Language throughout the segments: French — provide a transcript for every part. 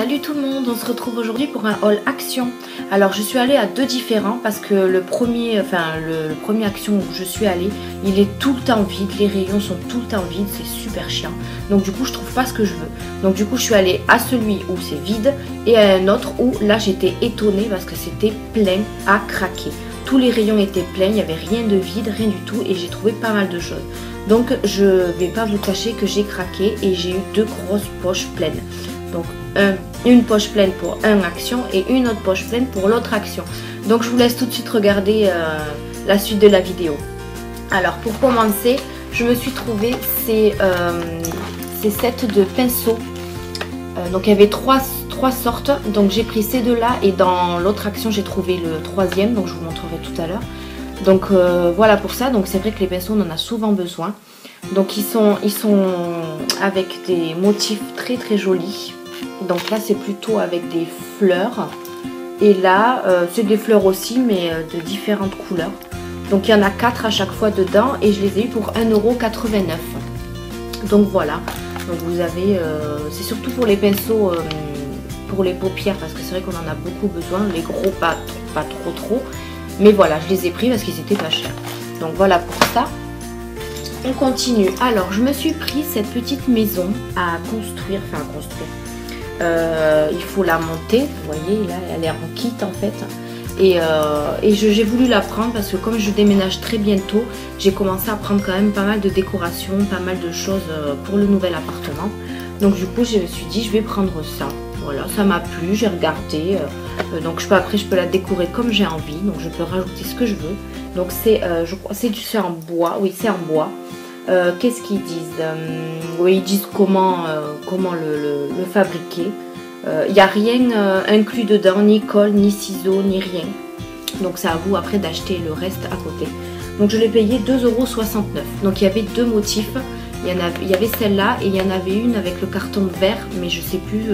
Salut tout le monde, on se retrouve aujourd'hui pour un haul Action. Alors je suis allée à deux différents parce que le premier Action où je suis allée, il est tout le temps vide, les rayons sont tout le temps vides, c'est super chiant. Donc du coup je trouve pas ce que je veux. Donc du coup je suis allée à celui où c'est vide et à un autre où là j'étais étonnée parce que c'était plein à craquer. Tous les rayons étaient pleins, il n'y avait rien de vide, rien du tout et j'ai trouvé pas mal de choses. Donc je vais pas vous cacher que j'ai craqué et j'ai eu deux grosses poches pleines. Donc une poche pleine pour un Action et une autre poche pleine pour l'autre Action. Donc je vous laisse tout de suite regarder la suite de la vidéo. Alors pour commencer, je me suis trouvé ces sets de pinceaux. Donc il y avait trois sortes, donc j'ai pris ces deux là et dans l'autre Action j'ai trouvé le troisième, donc je vous montrerai tout à l'heure. Donc voilà pour ça. Donc c'est vrai que les pinceaux on en a souvent besoin. Donc ils sont avec des motifs très très jolis. Donc là c'est plutôt avec des fleurs. Et là c'est des fleurs aussi mais de différentes couleurs. Donc il y en a 4 à chaque fois dedans et je les ai eu pour 1,89 €. Donc voilà. Donc vous avez, c'est surtout pour les pinceaux, pour les paupières parce que c'est vrai qu'on en a beaucoup besoin. Les gros pas trop. Mais voilà, je les ai pris parce qu'ils étaient pas chers. Donc voilà pour ça. On continue. Alors, je me suis pris cette petite maison à construire. Enfin, à construire. Il faut la monter. Vous voyez, là, elle est en kit en fait. Et j'ai voulu la prendre parce que comme je déménage très bientôt, j'ai commencé à prendre quand même pas mal de décorations, pas mal de choses pour le nouvel appartement. Donc du coup, je me suis dit, je vais prendre ça. Voilà, ça m'a plu, j'ai regardé. Donc après, je peux la décorer comme j'ai envie. Donc je peux rajouter ce que je veux. Donc c'est, je crois, c'est en bois. Oui, c'est en bois. Qu'est-ce qu'ils disent? Oui, ils disent comment le fabriquer. Il n'y a rien inclus dedans, ni colle, ni ciseaux, ni rien. Donc c'est à vous après d'acheter le reste à côté. Donc je l'ai payé 2,69 €. Donc il y avait deux motifs. Il y avait celle-là et il y en avait une avec le carton vert, mais je ne sais plus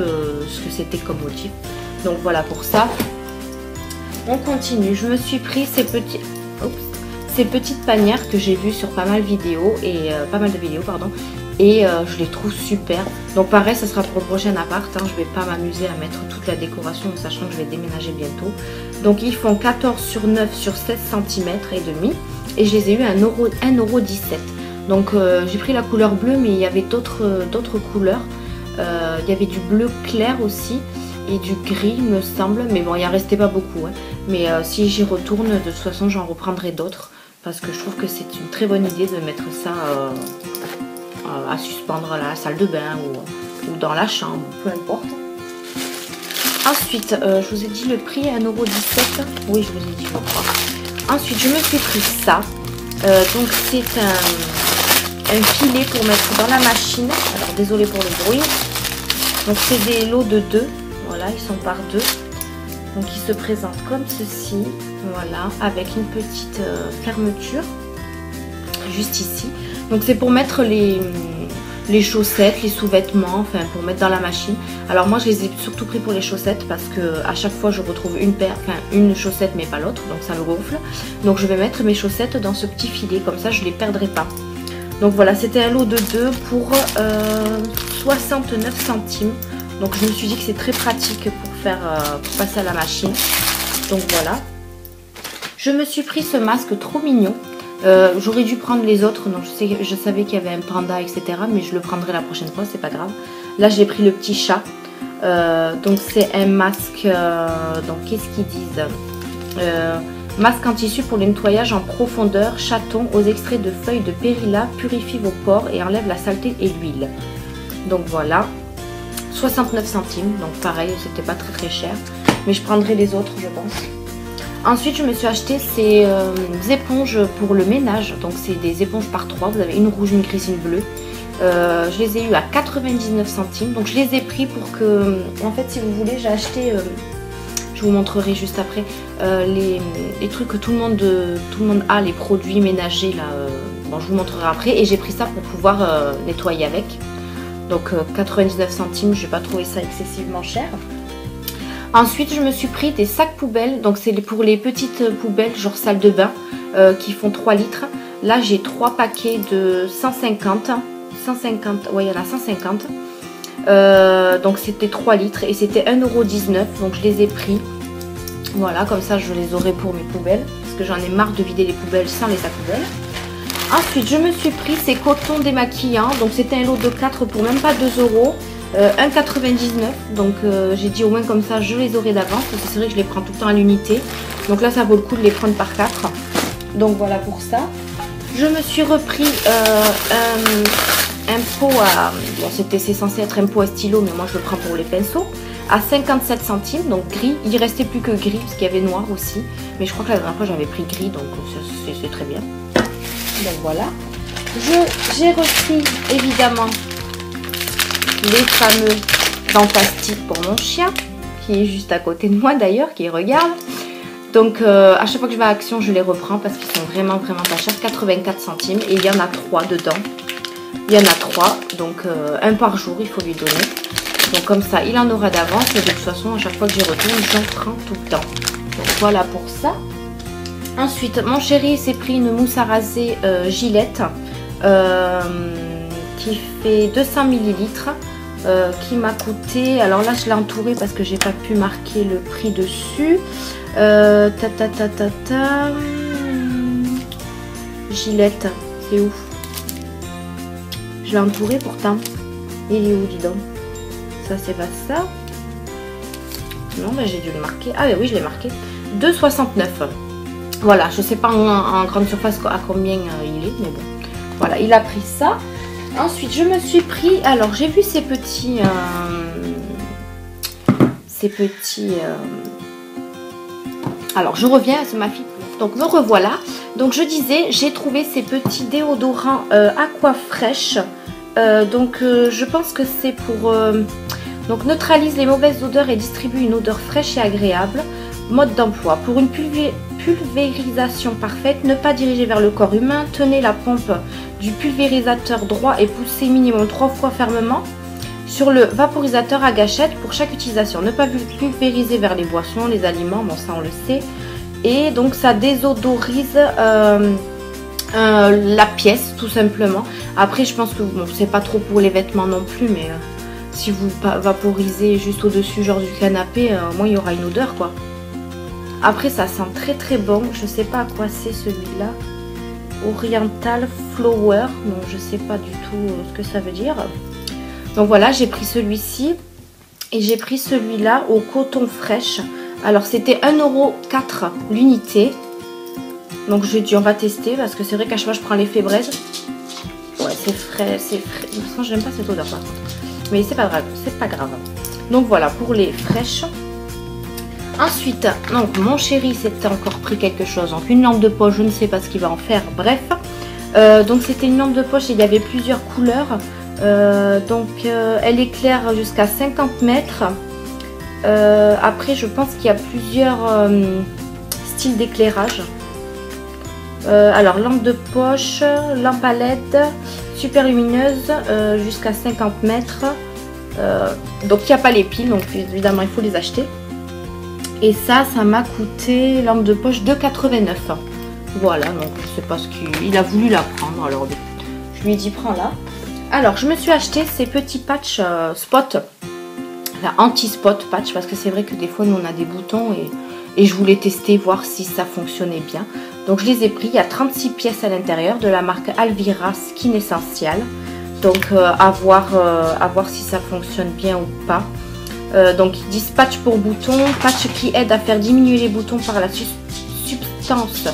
ce que c'était comme motif. Donc voilà pour ça. On continue. Je me suis pris ces petites panières que j'ai vues sur pas mal de vidéos et je les trouve super. Donc pareil, ça sera pour le prochain appart. Hein. Je vais pas m'amuser à mettre toute la décoration, sachant que je vais déménager bientôt. Donc ils font 14 sur 9 sur 16 cm et demi et je les ai eu à 1,17 €. Donc j'ai pris la couleur bleue, mais il y avait d'autres couleurs. Il y avait du bleu clair aussi et du gris, il me semble. Mais bon, il en restait pas beaucoup. Hein. Mais si j'y retourne, de toute façon, j'en reprendrai d'autres. Parce que je trouve que c'est une très bonne idée de mettre ça à suspendre à la salle de bain ou dans la chambre, peu importe. Ensuite, je vous ai dit le prix à 1,17 €. Oui, je vous ai dit, je crois. Ensuite, je me suis pris ça. Donc c'est un filet pour mettre dans la machine. Alors désolé pour le bruit. Donc c'est des lots de 2. Voilà, ils sont par 2. Donc ils se présentent comme ceci. Voilà, avec une petite fermeture. Juste ici. Donc c'est pour mettre les chaussettes, les sous-vêtements, enfin pour mettre dans la machine. Alors moi je les ai surtout pris pour les chaussettes parce que à chaque fois je retrouve une chaussette mais pas l'autre, donc ça me gonfle. Donc je vais mettre mes chaussettes dans ce petit filet, comme ça je les perdrai pas. Donc voilà, c'était un lot de 2 pour 69 centimes. Donc je me suis dit que c'est très pratique pour passer à la machine. Donc voilà. Je me suis pris ce masque trop mignon. J'aurais dû prendre les autres, donc je savais qu'il y avait un panda, etc. Mais je le prendrai la prochaine fois, c'est pas grave. Là, j'ai pris le petit chat. Donc c'est un masque. Donc qu'est-ce qu'ils disent? Masque en tissu pour le nettoyage en profondeur, chaton aux extraits de feuilles de périlla, purifie vos pores et enlève la saleté et l'huile. Donc voilà. 69 centimes, donc pareil, c'était pas très cher. Mais je prendrai les autres, je pense. Ensuite, je me suis acheté ces éponges pour le ménage. Donc, c'est des éponges par 3. Vous avez une rouge, une grise, une bleue. Je les ai eu à 99 centimes. Donc, je les ai pris pour que... En fait, si vous voulez, j'ai acheté... je vous montrerai juste après. Les trucs que tout le monde a, les produits ménagers. Là, bon, je vous montrerai après. Et j'ai pris ça pour pouvoir nettoyer avec. Donc, 99 centimes. Je n'ai pas trouvé ça excessivement cher. Ensuite, je me suis pris des sacs poubelles. Donc, c'est pour les petites poubelles, genre salle de bain, qui font 3 litres. Là, j'ai 3 paquets de 150. Ouais, il y en a 150. Donc c'était 3 litres et c'était 1,19 €. Donc je les ai pris. Voilà, comme ça je les aurai pour mes poubelles. Parce que j'en ai marre de vider les poubelles sans les sacs poubelles. Ensuite, je me suis pris ces cotons démaquillants. Donc c'était un lot de 4 pour même pas 2 €. 1,99 €. Donc j'ai dit au moins comme ça je les aurai d'avance. Parce que c'est vrai que je les prends tout le temps à l'unité. Donc là ça vaut le coup de les prendre par 4. Donc voilà pour ça. Je me suis repris un pot à... Bon, c'est censé être un pot à stylo, mais moi je le prends pour les pinceaux. À 57 centimes, donc gris. Il restait plus que gris, parce qu'il y avait noir aussi. Mais je crois que la dernière fois j'avais pris gris, donc c'est très bien. Donc voilà. J'ai repris évidemment les fameux dentastiques pour mon chien, qui est juste à côté de moi d'ailleurs, qui regarde. Donc à chaque fois que je vais à Action, je les reprends parce qu'ils sont vraiment pas chers, 84 centimes. Et il y en a 3 dedans. Il y en a 3, donc un par jour, il faut lui donner. Donc comme ça, il en aura d'avance. Et de toute façon, à chaque fois que j'y retourne, j'en prends tout le temps. Donc voilà pour ça. Ensuite, mon chéri s'est pris une mousse à raser Gillette qui fait 200 ml. Qui m'a coûté, alors là je l'ai entouré parce que j'ai pas pu marquer le prix dessus. Gillette, c'est où? Je l'ai entouré pourtant. Il est où, dis donc? Ça c'est pas ça. Non, bah, j'ai dû le marquer. Ah oui, je l'ai marqué. 2,69 €. Voilà, je sais pas en grande surface à combien il est, mais bon. Voilà, il a pris ça. Ensuite, je me suis pris... Alors, j'ai vu ces petits... Alors, je reviens, c'est ma fille. Donc, me revoilà. Donc, je disais, j'ai trouvé ces petits déodorants Aquafresh. Je pense que c'est pour... donc, neutralise les mauvaises odeurs et distribue une odeur fraîche et agréable. Mode d'emploi. Pour une pulvérisation parfaite, ne pas diriger vers le corps humain. Tenez la pompe du pulvérisateur droit et poussez minimum 3 fois fermement sur le vaporisateur à gâchette pour chaque utilisation. Ne pas pulvériser vers les boissons, les aliments, bon ça on le sait. Et donc ça désodorise la pièce tout simplement. Après je pense que bon, c'est pas trop pour les vêtements non plus, mais si vous vaporisez juste au-dessus genre du canapé, au moins il y aura une odeur quoi. Après ça sent très bon, je sais pas à quoi c'est celui-là. Oriental Flower, donc je sais pas du tout ce que ça veut dire. Donc voilà, j'ai pris celui-ci et j'ai pris celui-là au coton fraîche. Alors c'était 1,04 € l'unité. Donc je dis on va tester parce que c'est vrai qu'à chaque fois je prends l'effet braise. Ouais, c'est frais, c'est frais. De toute façon, j'aime pas cette odeur par contre. Mais c'est pas grave, c'est pas grave. Donc voilà pour les fraîches. Ensuite, donc mon chéri s'était encore pris quelque chose. Donc une lampe de poche, je ne sais pas ce qu'il va en faire. Bref, donc c'était une lampe de poche et il y avait plusieurs couleurs. Elle éclaire jusqu'à 50 mètres. Après, je pense qu'il y a plusieurs styles d'éclairage. Alors lampe de poche, lampe à LED, super lumineuse jusqu'à 50 mètres. Donc il n'y a pas les piles, donc évidemment il faut les acheter. Et ça m'a coûté, lampe de poche, 2,89 €. Voilà, donc je sais pas ce qu'il a voulu la prendre. Alors je lui ai dit prends-la. Alors je me suis acheté ces petits patchs spot, enfin anti-spot patch, parce que c'est vrai que des fois nous on a des boutons et je voulais tester, voir si ça fonctionnait bien. Donc je les ai pris, il y a 36 pièces à l'intérieur de la marque Alvira Skin Essential. Donc à voir si ça fonctionne bien ou pas. Donc ils disent patch pour boutons, patch qui aide à faire diminuer les boutons par la substance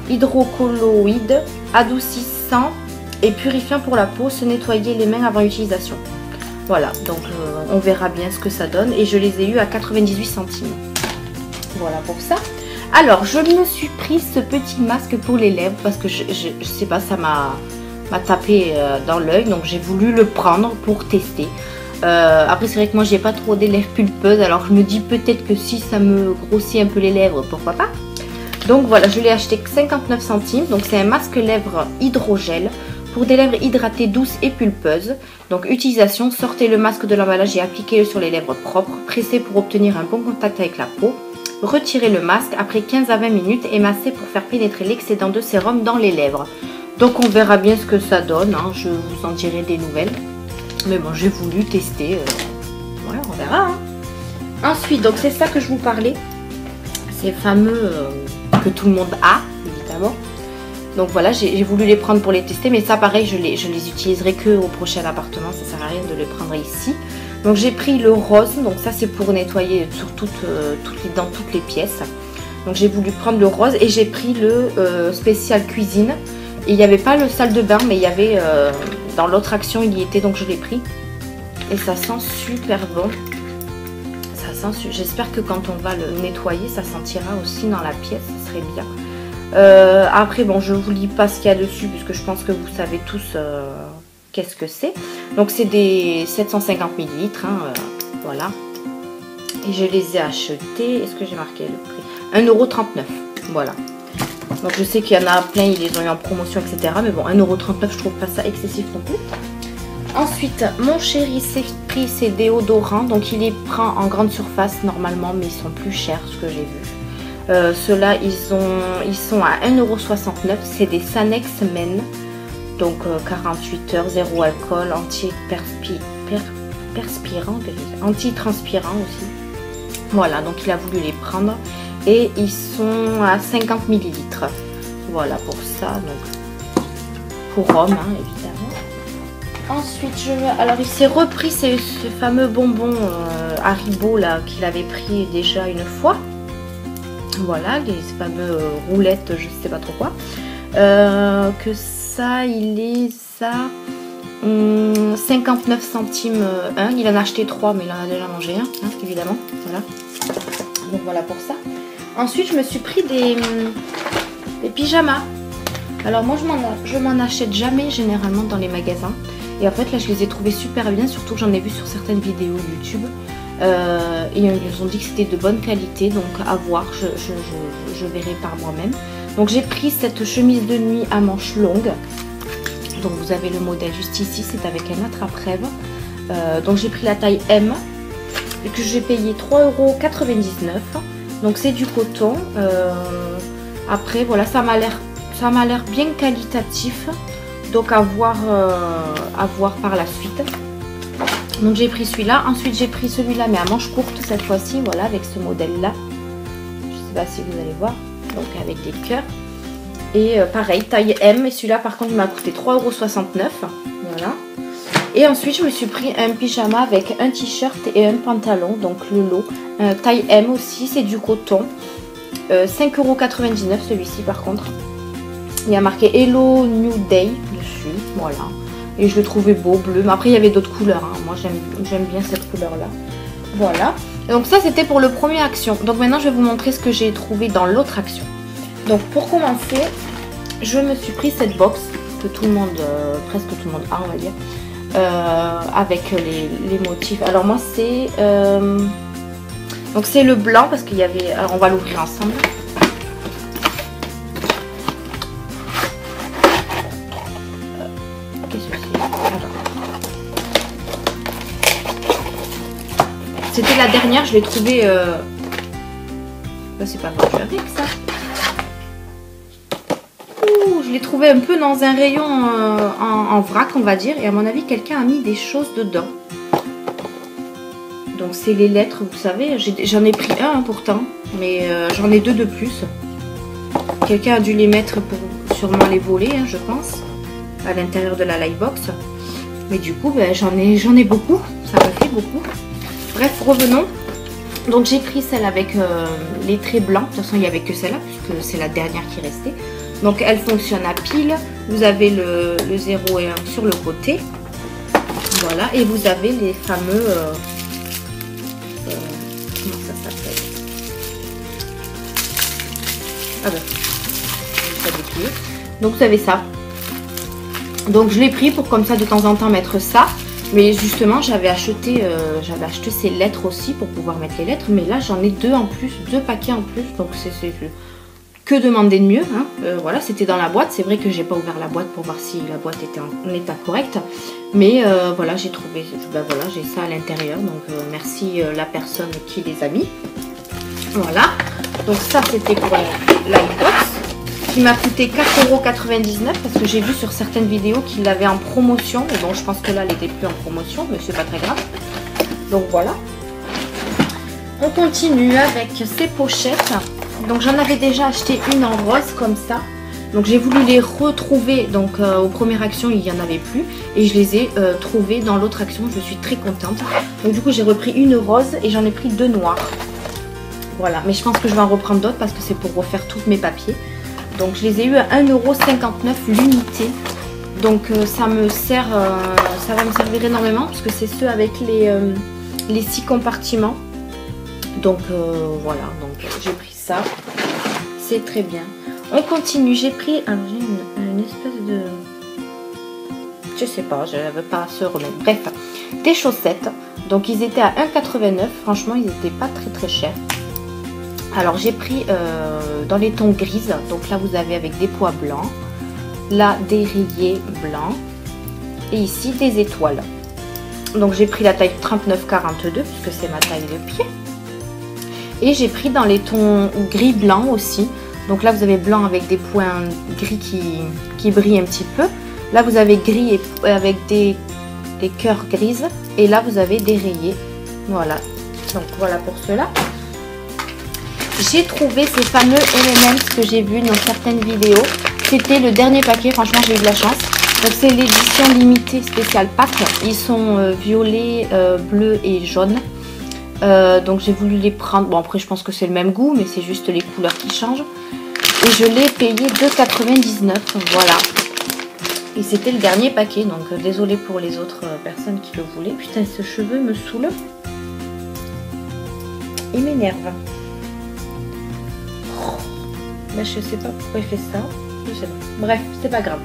hydrocolloïde, adoucissant et purifiant pour la peau, se nettoyer les mains avant utilisation. Voilà, donc on verra bien ce que ça donne et je les ai eu à 98 centimes. Voilà pour ça. Alors je me suis pris ce petit masque pour les lèvres parce que je sais pas, ça m'a tapé dans l'œil, donc j'ai voulu le prendre pour tester. Après c'est vrai que moi j'ai pas trop des lèvres pulpeuses, alors je me dis peut-être que si ça me grossit un peu les lèvres, pourquoi pas. Donc voilà, je l'ai acheté 59 centimes, donc c'est un masque lèvres hydrogel pour des lèvres hydratées, douces et pulpeuses. Donc utilisation, sortez le masque de l'emballage et appliquez-le sur les lèvres propres, pressez pour obtenir un bon contact avec la peau. Retirez le masque après 15 à 20 minutes et massez pour faire pénétrer l'excédent de sérum dans les lèvres. Donc on verra bien ce que ça donne, hein. Je vous en dirai des nouvelles. Mais bon, j'ai voulu tester. Voilà, on verra. Hein. Ensuite, donc c'est ça que je vous parlais. Ces fameux que tout le monde a, évidemment. Donc voilà, j'ai voulu les prendre pour les tester. Mais ça, pareil, je les utiliserai que au prochain appartement. Ça sert à rien de les prendre ici. Donc j'ai pris le rose. Donc ça, c'est pour nettoyer sur dans toutes les pièces. Donc j'ai voulu prendre le rose. Et j'ai pris le spécial cuisine. Et il n'y avait pas le salle de bain, mais il y avait dans l'autre action, il y était, donc je l'ai pris. Et ça sent super bon. Ça sent, j'espère que quand on va le nettoyer, ça sentira aussi dans la pièce, ça serait bien. Après, bon, je vous lis pas ce qu'il y a dessus, puisque je pense que vous savez tous qu'est-ce que c'est. Donc c'est des 750 ml, hein, voilà. Et je les ai achetés, est-ce que j'ai marqué le prix? 1,39 €, voilà. Donc je sais qu'il y en a plein, ils les ont eu en promotion, etc. Mais bon, 1,39 €, je trouve pas ça excessif non plus. Ensuite, mon chéri s'est pris ses déodorants. Donc il les prend en grande surface normalement, mais ils sont plus chers, ce que j'ai vu. Ceux-là, ils sont à 1,69 €. C'est des Sanex Men. Donc 48 heures, zéro alcool, anti-transpirant aussi. Voilà, donc il a voulu les prendre. Et ils sont à 50 ml. Voilà pour ça, donc pour homme, hein, évidemment. Ensuite, alors il s'est repris ce fameux bonbon Haribo là qu'il avait pris déjà une fois. Voilà, les fameux roulettes, je sais pas trop quoi. Que ça, il est à 59 centimes un. Il en a acheté 3, mais il en a déjà mangé un, hein, évidemment. Voilà. Donc voilà pour ça. Ensuite, je me suis pris des pyjamas. Alors moi, je m'en achète jamais généralement dans les magasins. Et en fait, là, je les ai trouvés super bien. Surtout que j'en ai vu sur certaines vidéos YouTube. Et ils nous ont dit que c'était de bonne qualité. Donc à voir, je verrai par moi-même. Donc j'ai pris cette chemise de nuit à manches longues. Donc vous avez le modèle juste ici. C'est avec un attrape-rêve. Donc j'ai pris la taille M. Et que j'ai payé 3,99 €. Donc c'est du coton. Après voilà, ça m'a l'air bien qualitatif. Donc à voir par la suite. Donc j'ai pris celui-là. Ensuite j'ai pris celui-là mais à manches courtes cette fois-ci. Voilà, avec ce modèle-là. Je ne sais pas si vous allez voir. Donc avec des cœurs. Et pareil, taille M. Et celui-là par contre il m'a coûté 3,69 €. Voilà. Et ensuite je me suis pris un pyjama avec un t-shirt et un pantalon. Donc le lot. Taille M aussi, c'est du coton. 5,99 € celui-ci par contre. Il y a marqué Hello New Day dessus. Voilà. Et je le trouvais beau, bleu. Mais après il y avait d'autres couleurs. Hein. Moi j'aime bien cette couleur là. Voilà. Et donc ça c'était pour le premier action. Donc maintenant je vais vous montrer ce que j'ai trouvé dans l'autre action. Donc pour commencer, je me suis pris cette box que tout le monde, presque tout le monde a, on va dire. Avec les motifs. Alors moi c'est donc c'est le blanc parce qu'il y avait. Alors on va l'ouvrir ensemble. Qu'est-ce que c'est? C'était la dernière, je l'ai trouvé. C'est pas vendu avec ça. Ouh, je l'ai trouvé un peu dans un rayon en vrac, on va dire. Et à mon avis, quelqu'un a mis des choses dedans. Donc c'est les lettres, vous savez. J'en ai pris un hein, pourtant, mais j'en ai deux de plus. Quelqu'un a dû les mettre pour sûrement les voler, hein, je pense, à l'intérieur de la Livebox. Mais du coup, ben, j'en ai beaucoup. Ça me fait beaucoup. Bref, revenons. Donc j'ai pris celle avec les traits blancs. De toute façon, il n'y avait que celle-là, puisque c'est la dernière qui restait. Donc elle fonctionne à pile. Vous avez le 0 et 1 sur le côté. Voilà. Et vous avez les fameux... comment ça s'appelle? Ah ben, ça déplié. Donc vous avez ça. Donc je l'ai pris pour comme ça de temps en temps mettre ça. Mais justement j'avais acheté ces lettres aussi pour pouvoir mettre les lettres. Mais là j'en ai deux en plus, deux paquets en plus. Donc c'est que demander de mieux. Hein. Voilà, c'était dans la boîte. C'est vrai que j'ai pas ouvert la boîte pour voir si la boîte était en état correct. Mais voilà, j'ai trouvé, ben voilà, j'ai ça à l'intérieur. Donc merci la personne qui les a mis. Voilà. Donc ça c'était pour la box. qui m'a coûté 4,99 € parce que j'ai vu sur certaines vidéos qu'il l'avait en promotion. Et bon, je pense que là, elle n'était plus en promotion, mais c'est pas très grave. Donc voilà. On continue avec ces pochettes. Donc j'en avais déjà acheté une en rose comme ça. Donc j'ai voulu les retrouver. Donc aux premières actions, il n'y en avait plus. Et je les ai trouvées dans l'autre action. Je suis très contente. Donc du coup, j'ai repris une rose et j'en ai pris deux noires. Voilà, mais je pense que je vais en reprendre d'autres parce que c'est pour refaire tous mes papiers. Donc je les ai eu à 1,59 € l'unité. Donc ça me sert, ça va me servir énormément parce que c'est ceux avec les 6 compartiments. Donc voilà, donc j'ai pris ça. C'est très bien. On continue, j'ai pris, alors j'ai une espèce de, je sais pas, je n'avais pas à se remettre. Bref, des chaussettes. Donc ils étaient à 1,89 €. Franchement, ils n'étaient pas très chers. Alors j'ai pris dans les tons grises, donc là vous avez avec des pois blancs, là des rayés blancs et ici des étoiles. Donc j'ai pris la taille 39-42 puisque c'est ma taille de pied. Et j'ai pris dans les tons gris blanc aussi. Donc là vous avez blanc avec des points gris qui brillent un petit peu. Là vous avez gris avec des cœurs grises et là vous avez des rayés. Voilà, donc voilà pour cela. J'ai trouvé ces fameux M&M's que j'ai vus dans certaines vidéos. C'était le dernier paquet, franchement j'ai eu de la chance. Donc c'est l'édition limitée spéciale Pâques. Ils sont violets, bleus et jaunes. Donc j'ai voulu les prendre. Bon après je pense que c'est le même goût, mais c'est juste les couleurs qui changent. Et je l'ai payé 2,99 €. Voilà. Et c'était le dernier paquet. Donc désolé pour les autres personnes qui le voulaient. Putain, ce cheveu me saoule. Il m'énerve. Ben, je sais pas pourquoi il fait ça. Je sais pas. Bref, c'est pas grave.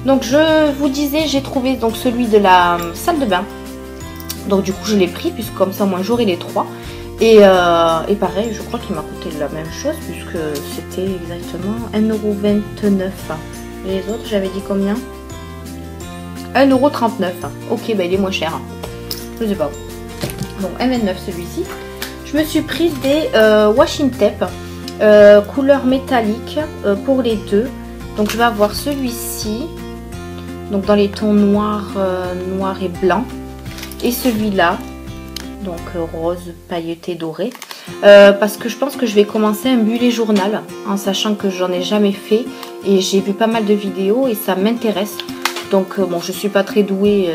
Donc je vous disais, j'ai trouvé donc celui de la salle de bain. Donc du coup je l'ai pris puisque comme ça moi j'aurai les trois. Et pareil, je crois qu'il m'a coûté la même chose puisque c'était exactement 1,29 €. Et les autres, j'avais dit combien? 1,39 €. Ok, bah il est moins cher. Je sais pas. Donc 1,29 € celui-ci. Je me suis pris des washing tape. Couleur métallique pour les deux. Donc je vais avoir celui-ci, donc dans les tons noir, noir et blanc, et celui-là, donc rose pailleté doré, parce que je pense que je vais commencer un bullet journal, en sachant que j'en ai jamais fait et j'ai vu pas mal de vidéos et ça m'intéresse. Donc bon, je suis pas très douée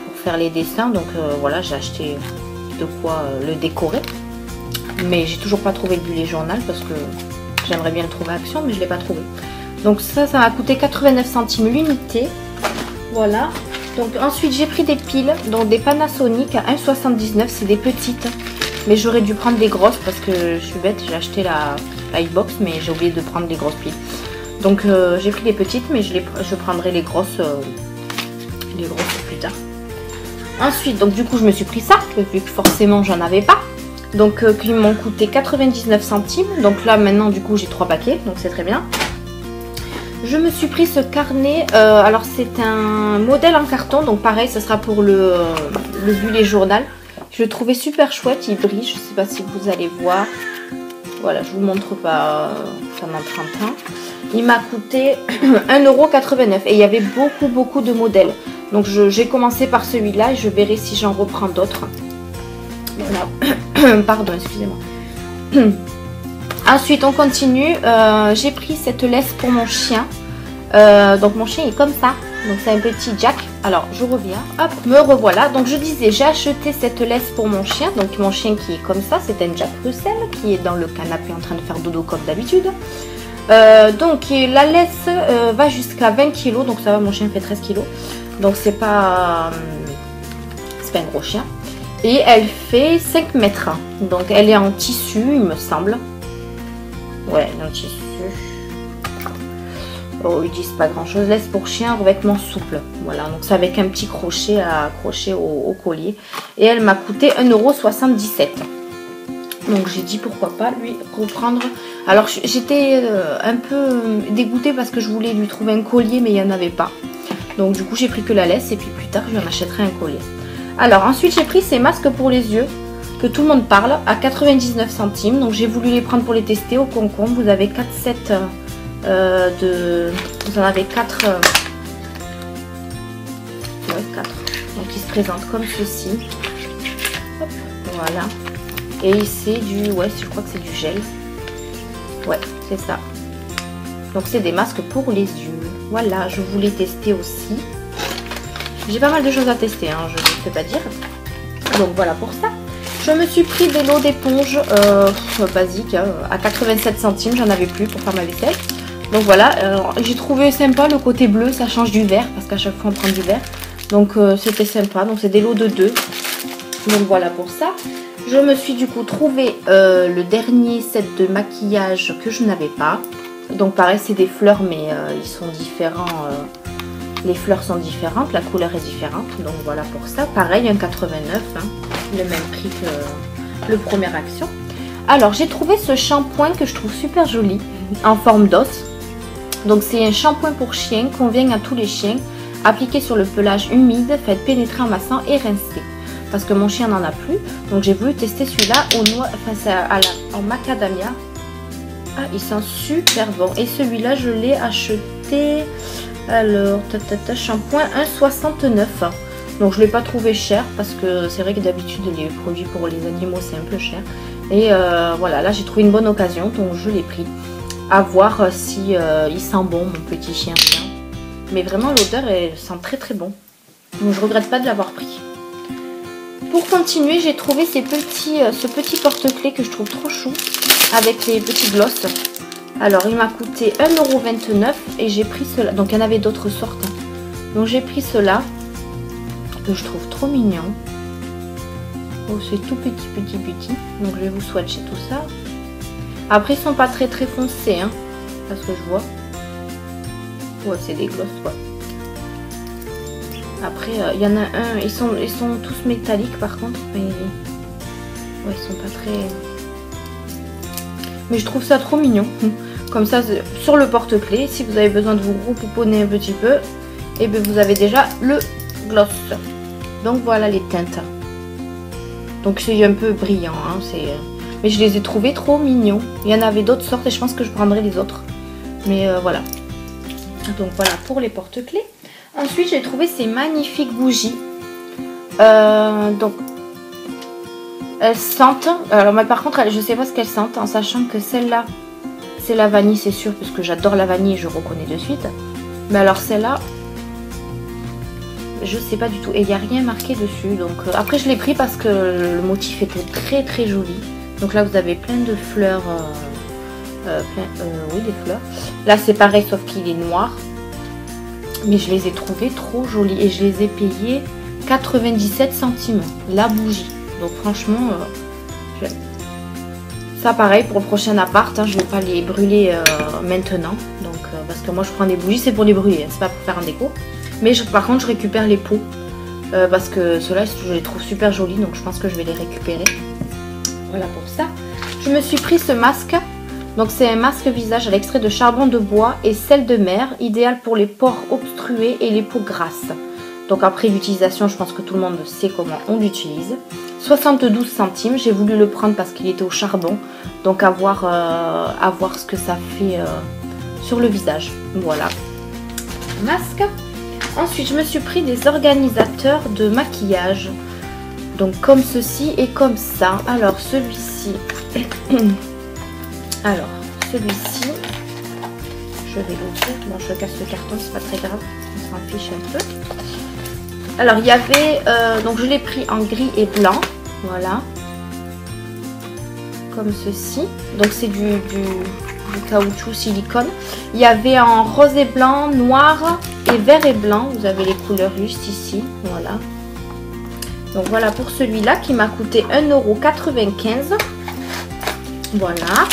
pour faire les dessins, donc voilà, j'ai acheté de quoi le décorer. Mais j'ai toujours pas trouvé le bullet journal parce que j'aimerais bien le trouver à Action, mais je l'ai pas trouvé. Donc ça m'a coûté 89 centimes l'unité. Voilà. Donc ensuite j'ai pris des piles, donc des Panasonic à 1,79 €. C'est des petites, mais j'aurais dû prendre des grosses parce que je suis bête. J'ai acheté la iBox, mais j'ai oublié de prendre les grosses piles. Donc j'ai pris les petites, mais je prendrai les grosses plus tard. Ensuite, donc du coup je me suis pris ça, vu que forcément j'en avais pas. Donc qui m'ont coûté 99 centimes. Donc là maintenant du coup j'ai 3 paquets, donc c'est très bien. Je me suis pris ce carnet, alors c'est un modèle en carton, donc pareil ce sera pour le bullet journal. Je le trouvais super chouette, il brille, je sais pas si vous allez voir. Voilà, je vous montre pas pendant 30 ans. Il m'a coûté 1,89 € et il y avait beaucoup de modèles. Donc j'ai commencé par celui-là et je verrai si j'en reprends d'autres. Voilà. Pardon, excusez-moi. Ensuite, on continue. J'ai pris cette laisse pour mon chien. Donc, mon chien est comme ça. Donc, c'est un petit Jack. Alors, je reviens. Hop, me revoilà. Donc, je disais, j'ai acheté cette laisse pour mon chien. Donc, mon chien qui est comme ça, c'est un Jack Russell qui est dans le canapé en train de faire dodo comme d'habitude. Donc, la laisse va jusqu'à 20 kg. Donc, ça va, mon chien fait 13 kg. Donc, c'est pas un gros chien. Et elle fait 5 mètres. Donc elle est en tissu, il me semble. Ouais, en tissu. Oh, ils disent pas grand chose. Laisse pour chien, revêtement souple. Voilà, donc c'est avec un petit crochet à accrocher au collier. Et elle m'a coûté 1,77 €. Donc j'ai dit pourquoi pas lui reprendre. Alors j'étais un peu dégoûtée parce que je voulais lui trouver un collier, mais il n'y en avait pas. Donc du coup j'ai pris que la laisse et puis plus tard je lui en achèterai un collier. Alors ensuite j'ai pris ces masques pour les yeux que tout le monde parle à 99 centimes. Donc j'ai voulu les prendre pour les tester au concombre. Vous avez 4 sets Vous en avez 4. Ouais, 4. Donc ils se présentent comme ceci. Hop, voilà. Et c'est du... Ouais, je crois que c'est du gel. Ouais, c'est ça. Donc c'est des masques pour les yeux. Voilà, je voulais tester aussi. J'ai pas mal de choses à tester, hein, je ne sais pas dire. Donc voilà pour ça. Je me suis pris des lots d'éponge basiques hein, à 87 centimes. J'en avais plus pour faire ma vaisselle. Donc voilà, j'ai trouvé sympa le côté bleu. Ça change du vert parce qu'à chaque fois on prend du vert. Donc c'était sympa. Donc c'est des lots de 2. Donc voilà pour ça. Je me suis du coup trouvé le dernier set de maquillage que je n'avais pas. Donc pareil c'est des fleurs mais ils sont différents. Les fleurs sont différentes, la couleur est différente. Donc voilà pour ça. Pareil 1,89 hein, le même prix que le premier Action. Alors j'ai trouvé ce shampoing que je trouve super joli en forme d'os. Donc c'est un shampoing pour chien, convient à tous les chiens. Appliqué sur le pelage humide, faites pénétrer en massant et rincer. Parce que mon chien n'en a plus. Donc j'ai voulu tester celui-là au noix, enfin c'est en macadamia. Ah, il sent super bon. Et celui-là, je l'ai acheté. Alors, shampoing 1,69. Donc je ne l'ai pas trouvé cher parce que c'est vrai que d'habitude les produits pour les animaux c'est un peu cher. Et voilà, là j'ai trouvé une bonne occasion donc je l'ai pris. À voir si il sent bon mon petit chien. Mais vraiment l'odeur elle sent très très bon. Donc je regrette pas de l'avoir pris. Pour continuer, j'ai trouvé ce petit porte-clés que je trouve trop chou avec les petits gloss. Alors il m'a coûté 1,29 € et j'ai pris cela. Donc il y en avait d'autres sortes. Donc j'ai pris cela que je trouve trop mignon. Oh, c'est tout petit. Donc je vais vous swatcher tout ça. Après ils sont pas très foncés hein, parce que je vois. Ouais c'est des gloss quoi. Après il y en a un, ils sont tous métalliques par contre. Mais ouais ils sont pas très. Mais je trouve ça trop mignon. Comme ça sur le porte-clés, si vous avez besoin de vous repouponner un petit peu, et bien vous avez déjà le gloss. Donc voilà les teintes. Donc c'est un peu brillant, hein, mais je les ai trouvés trop mignons. Il y en avait d'autres sortes et je pense que je prendrai les autres. Mais voilà. Donc voilà pour les porte-clés. Ensuite j'ai trouvé ces magnifiques bougies. Donc elles sentent. Alors mais par contre je sais pas ce qu'elles sentent en sachant que celle-là c'est la vanille c'est sûr parce que j'adore la vanille et je reconnais de suite. Mais alors celle-là je sais pas du tout et il n'y a rien marqué dessus. Donc après je l'ai pris parce que le motif était très joli. Donc là vous avez plein de fleurs. Oui des fleurs. Là c'est pareil sauf qu'il est noir. Mais je les ai trouvés trop jolis et je les ai payés 97 centimes la bougie. Donc franchement, ça pareil pour le prochain appart, hein, je ne vais pas les brûler maintenant. Donc, parce que moi je prends des bougies, c'est pour les brûler, hein, c'est pas pour faire un déco. Mais par contre je récupère les pots parce que ceux-là je les trouve super jolis, donc je pense que je vais les récupérer. Voilà pour ça. Je me suis pris ce masque. Donc c'est un masque visage à l'extrait de charbon de bois et sel de mer, idéal pour les pores obstrués et les peaux grasses. Donc après l'utilisation, je pense que tout le monde sait comment on l'utilise. 72 centimes, j'ai voulu le prendre parce qu'il était au charbon. Donc à voir ce que ça fait sur le visage. Voilà. Masque. Ensuite, je me suis pris des organisateurs de maquillage. Donc comme ceci et comme ça. Alors celui-ci... Alors, celui-ci, je vais l'ouvrir. Bon, je casse le carton, c'est pas très grave. On s'en fiche un peu. Alors, il y avait... donc, je l'ai pris en gris et blanc. Voilà. Comme ceci. Donc, c'est du caoutchouc silicone. Il y avait en rose et blanc, noir et vert et blanc. Vous avez les couleurs juste ici. Voilà. Donc, voilà pour celui-là qui m'a coûté 1,95 €. Voilà.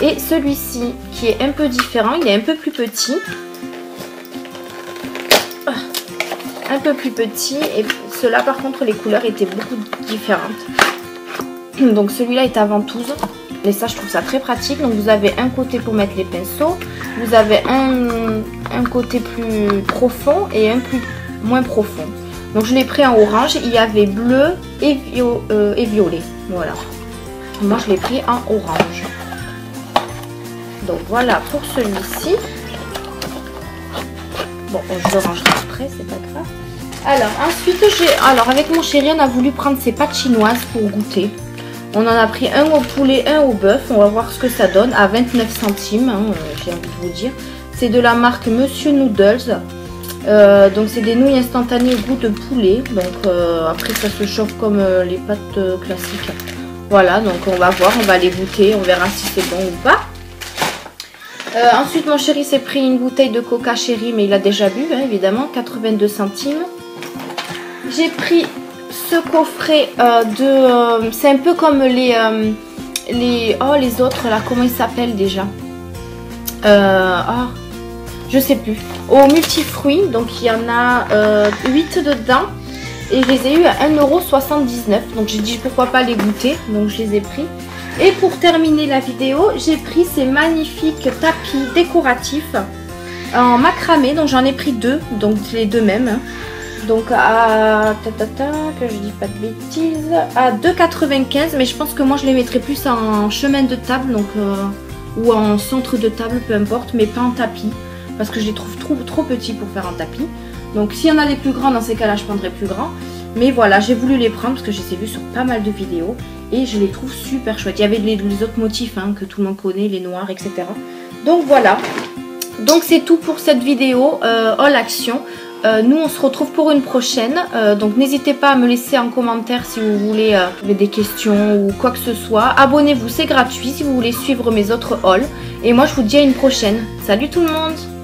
Et celui-ci qui est un peu différent, il est un peu plus petit. Un peu plus petit. Et ceux-là par contre les couleurs étaient beaucoup différentes. Donc celui-là est à ventouse. Et ça je trouve ça très pratique. Donc vous avez un côté pour mettre les pinceaux. Vous avez un côté plus profond et un moins profond. Donc je l'ai pris en orange. Il y avait bleu et violet. Voilà. Moi je l'ai pris en orange. Donc voilà pour celui-ci. Bon, je le rangerai après, c'est pas grave. Alors, ensuite, avec mon chéri, on a voulu prendre ces pâtes chinoises pour goûter. On en a pris un au poulet, un au bœuf. On va voir ce que ça donne à 29 centimes, hein, j'ai envie de vous dire. C'est de la marque Monsieur Noodles. Donc, c'est des nouilles instantanées au goût de poulet. Donc, après, ça se chauffe comme les pâtes classiques. Voilà, donc on va voir, on va les goûter. On verra si c'est bon ou pas. Ensuite, mon chéri s'est pris une bouteille de coca chéri, mais il a déjà bu, hein, évidemment, 82 centimes. J'ai pris ce coffret c'est un peu comme les autres là, comment ils s'appellent déjà, je sais plus, au multifruits. Donc il y en a 8 dedans et je les ai eu à 1,79 €. Donc j'ai dit pourquoi pas les goûter, donc je les ai pris. Et pour terminer la vidéo, j'ai pris ces magnifiques tapis décoratifs en macramé. Donc j'en ai pris 2, donc les deux mêmes, hein. Donc à que je dis pas de bêtises, à 2,95 €, mais je pense que moi je les mettrais plus en chemin de table, donc ou en centre de table, peu importe, mais pas en tapis parce que je les trouve trop petits pour faire un tapis. Donc s'il y en a des plus grands, dans ces cas là je prendrais plus grand, mais voilà, j'ai voulu les prendre parce que je les ai vus sur pas mal de vidéos et je les trouve super chouettes. Il y avait les autres motifs, hein, que tout le monde connaît, les noirs, etc. Donc voilà, donc c'est tout pour cette vidéo haul action. Nous on se retrouve pour une prochaine, donc n'hésitez pas à me laisser en commentaire si vous voulez avez des questions ou quoi que ce soit. Abonnez-vous, c'est gratuit si vous voulez suivre mes autres hauls. Et moi je vous dis à une prochaine. Salut tout le monde!